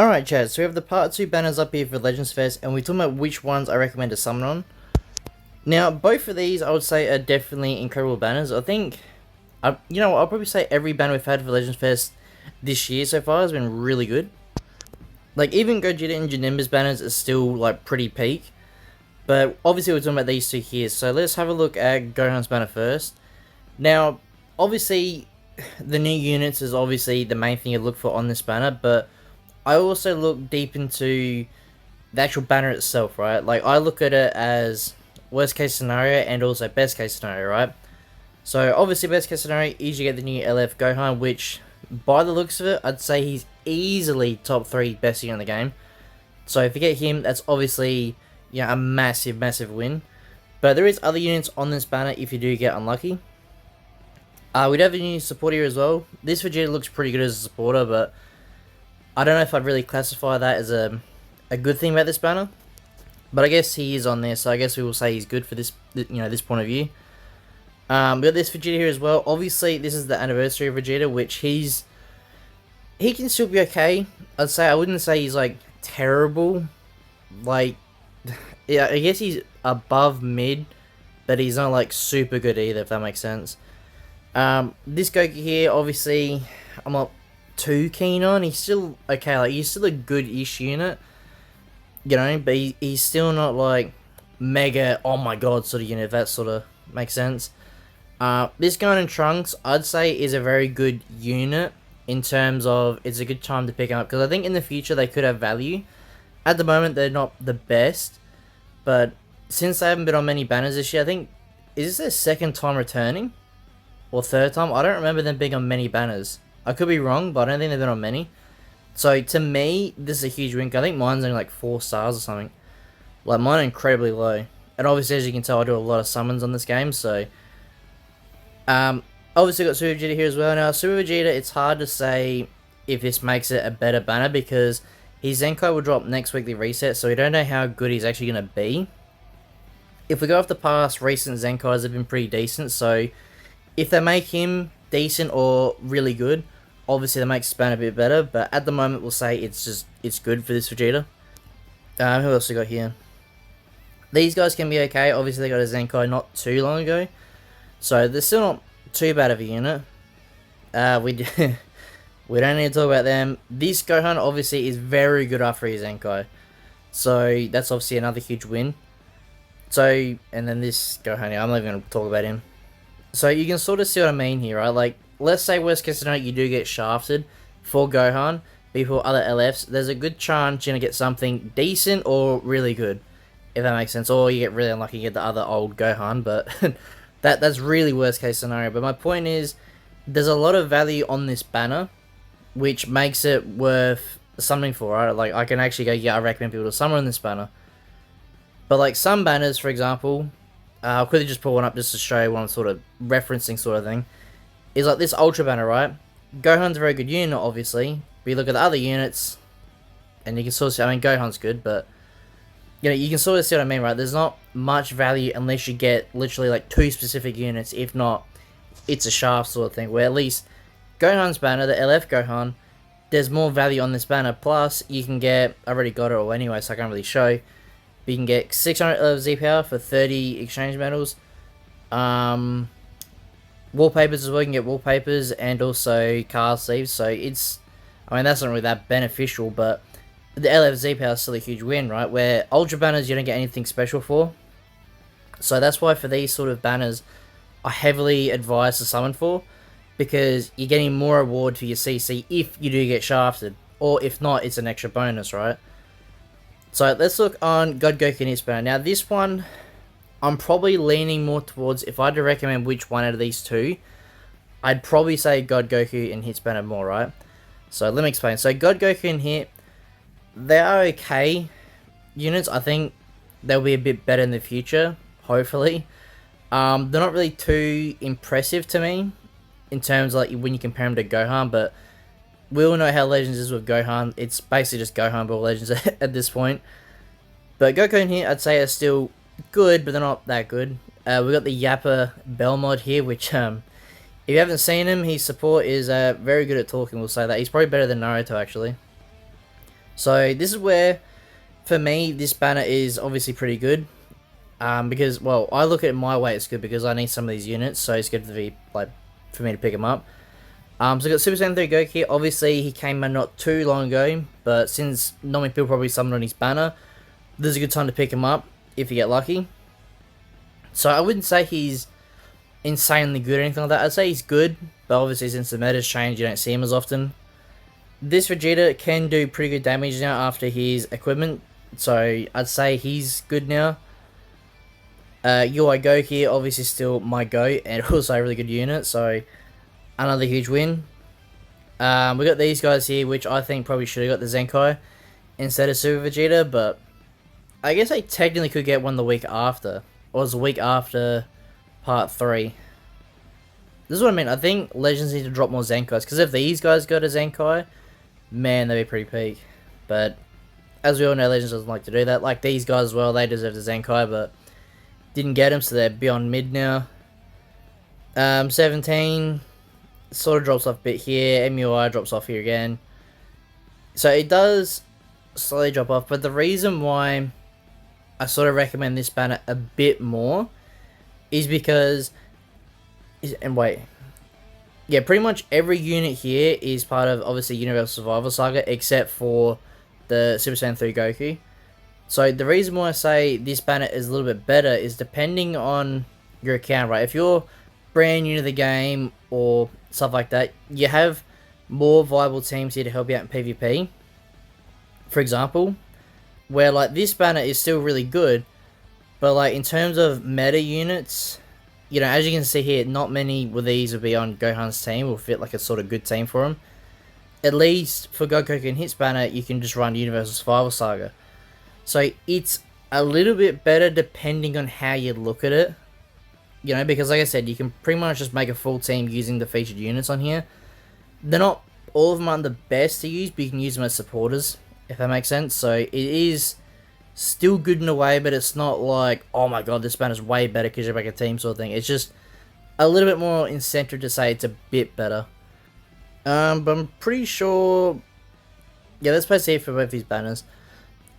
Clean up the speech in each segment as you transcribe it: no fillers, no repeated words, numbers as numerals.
Alright Chad, so we have the part 2 banners up here for Legends Fest, and we're talking about which ones I recommend to summon on. Now, both of these I would say are definitely incredible banners. I think, I'll probably say every banner we've had for Legends Fest this year so far has been really good. Like, even Gogeta and Janemba's banners are still, like, pretty peak. But, obviously we're talking about these two here, so let's have a look at Gohan's banner first. Now, obviously, the new units is obviously the main thing you look for on this banner, but I also look deep into the actual banner itself, right? Like, I look at it as worst case scenario and also best case scenario, right? So, obviously, best case scenario is you get the new LF Gohan, which, by the looks of it, I'd say he's easily top 3 best unit in the game. So, if you get him, that's obviously, a massive, massive win. But there is other units on this banner if you do get unlucky. We'd have a new support here as well. This Vegeta looks pretty good as a supporter, but I don't know if I'd really classify that as a good thing about this banner, but I guess he is on there, so I guess we will say he's good for this, this point of view. We got this Vegeta here as well. Obviously, this is the anniversary of Vegeta, which he can still be okay. I'd say I wouldn't say he's like terrible. Like, yeah, I guess he's above mid, but he's not like super good either, if that makes sense. This Goku here, obviously, I'm not too keen on. He's still okay, like he's still a good-ish unit, but he's still not like mega oh my god sort of unit, if that sort of makes sense. This Gohan and Trunks I'd say is a very good unit in terms of it's a good time to pick up, because I think in the future they could have value. At the moment they're not the best, but since they haven't been on many banners this year, I think, is this their second time returning or third time? I don't remember them being on many banners. I could be wrong, but I don't think they've been on many. So, to me, this is a huge win. I think mine's only like 4 stars or something. Like, mine are incredibly low. And obviously, as you can tell, I do a lot of summons on this game, so obviously got Super Vegeta here as well. Now, Super Vegeta, it's hard to say if this makes it a better banner, because his Zenkai will drop next weekly reset, so we don't know how good he's actually going to be. If we go off the past, recent Zenkais have been pretty decent, so if they make him decent or really good, obviously that makes Span a bit better, but at the moment we'll say it's good for this Vegeta. Who else we got here? These guys can be okay. Obviously they got a Zenkai not too long ago, so they're still not too bad of a unit. We don't need to talk about them. This Gohan obviously is very good after his Zenkai, so that's obviously another huge win. So, and then this Gohan, I'm not even going to talk about him. So you can sort of see what I mean here, right? Like, let's say worst case scenario you do get shafted for Gohan, before other LFs, there's a good chance you're going to get something decent or really good, if that makes sense. Or you get really unlucky, you get the other old Gohan, but that's really worst case scenario. But my point is, there's a lot of value on this banner, which makes it worth something for, right? Like, I can actually go, yeah, I recommend people to summon on this banner. But like some banners, for example, I'll quickly just pull one up just to show you what I'm sort of referencing, sort of thing. Is like this Ultra banner, right? Gohan's a very good unit, obviously. But you look at the other units, and you can sort of see, I mean, Gohan's good, but you can sort of see what I mean, right? There's not much value unless you get literally like 2 specific units. If not, it's a shaft sort of thing. Where at least Gohan's banner, the LF Gohan, there's more value on this banner. Plus, you can get, I already got it all anyway, so I can't really show. But you can get 600 LF Z power for 30 exchange medals. Wallpapers as well, you can get wallpapers and also card sleeves. So it's, I mean, that's not really that beneficial, but the LF Z power is still a huge win, right? Where Ultra banners you don't get anything special for. So that's why for these sort of banners, I heavily advise to summon for, because you're getting more reward for your CC if you do get shafted, or if not, it's an extra bonus, right? So let's look on God Goku and his banner. Now this one, I'm probably leaning more towards, if I had to recommend which one out of these two, I'd probably say God Goku and Hit's banner more, right? So let me explain. So God Goku and Hit, they are okay units. I think they'll be a bit better in the future, hopefully. They're not really too impressive to me in terms of like when you compare them to Gohan, but we all know how Legends is with Gohan. It's basically just Gohan but Legends at this point. But Goku and Hit, I'd say, are still good, but they're not that good. We got the Yappa Bell mod here, which if you haven't seen him, his support is very good at talking. We'll say that he's probably better than Naruto actually. So this is where, for me, this banner is obviously pretty good. Because, well, I look at it my way, it's good because I need some of these units, so it's good for me to pick them up. So we got Super Saiyan 3 Goku here. Obviously, he came out not too long ago, but since not many people probably summoned on his banner, this is a good time to pick him up if you get lucky. So I wouldn't say he's insanely good or anything like that. I'd say he's good, but obviously since the meta's changed, you don't see him as often. This Vegeta can do pretty good damage now after his equipment, so I'd say he's good now. UI Goku here, obviously still my GOAT, and also a really good unit, so another huge win. We got these guys here, which I think probably should have got the Zenkai instead of Super Vegeta, but I guess I technically could get one the week after, or it was the week after part 3. This is what I mean, I think Legends need to drop more Zenkais, because if these guys got a Zenkai, man, they'd be pretty peak. But as we all know, Legends doesn't like to do that. Like these guys as well, they deserve the Zenkai, but didn't get them, so they're beyond mid now. 17 sort of drops off a bit here. MUI drops off here again. So it does slowly drop off, but the reason why I sort of recommend this banner a bit more is because, yeah, pretty much every unit here is part of, obviously, Universal Survival Saga, except for the Super Saiyan 3 Goku. So the reason why I say this banner is a little bit better is depending on your account, right? If you're brand new to the game or stuff like that, you have more viable teams here to help you out in PvP. For example, where like this banner is still really good, but like in terms of meta units, you know, as you can see here, not many of these will be on Gohan's team, will fit like a sort of good team for him. At least for Goku and his banner, you can just run Universal Survival Saga. So it's a little bit better depending on how you look at it. You know, because like I said, you can pretty much just make a full team using the featured units on here. They're not, all of them aren't the best to use, but you can use them as supporters, if that makes sense. So it is still good in a way, but it's not like, oh my god, this banner's way better because you make a team sort of thing. It's just a little bit more incentive to say it's a bit better. But I'm pretty sure, yeah, that's basically it for both these banners.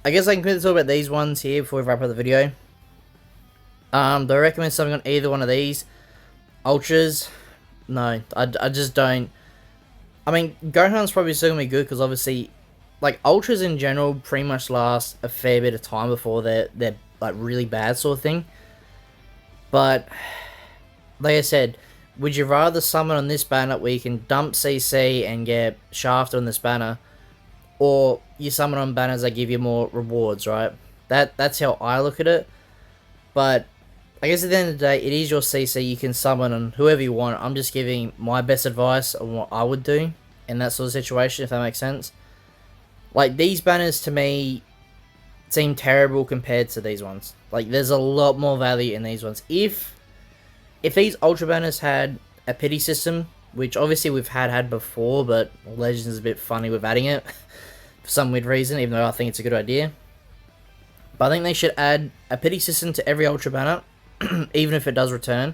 I guess I can quickly talk about these ones here before we wrap up the video. Do I recommend something on either one of these? Ultras? No, I just don't. I mean, Gohan's probably still going to be good because obviously, like, Ultras in general pretty much last a fair bit of time before they're like really bad sort of thing. But, like I said, would you rather summon on this banner where you can dump CC and get shafted on this banner, or you summon on banners that give you more rewards, right? That's how I look at it. But I guess at the end of the day, it is your CC. You can summon on whoever you want. I'm just giving my best advice on what I would do in that sort of situation, if that makes sense. Like, these banners to me seem terrible compared to these ones. Like, there's a lot more value in these ones. If these Ultra banners had a pity system, which obviously we've had before, but Legends is a bit funny with adding it for some weird reason, even though I think it's a good idea. But I think they should add a pity system to every Ultra banner, even if it does return.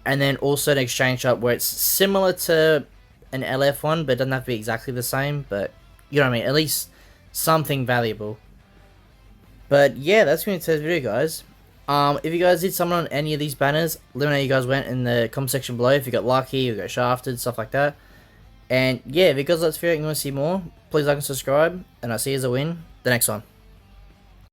And then also an exchange up where it's similar to an LF one, but it doesn't have to be exactly the same. But, you know what I mean, at least something valuable. But yeah, that's going to today's video, guys. If you guys did summon on any of these banners, let me know how you guys went in the comment section below. If you got lucky, you got shafted, stuff like that. And yeah, if you guys like this video and you want to see more, please like and subscribe. And I'll see you as I win the next one.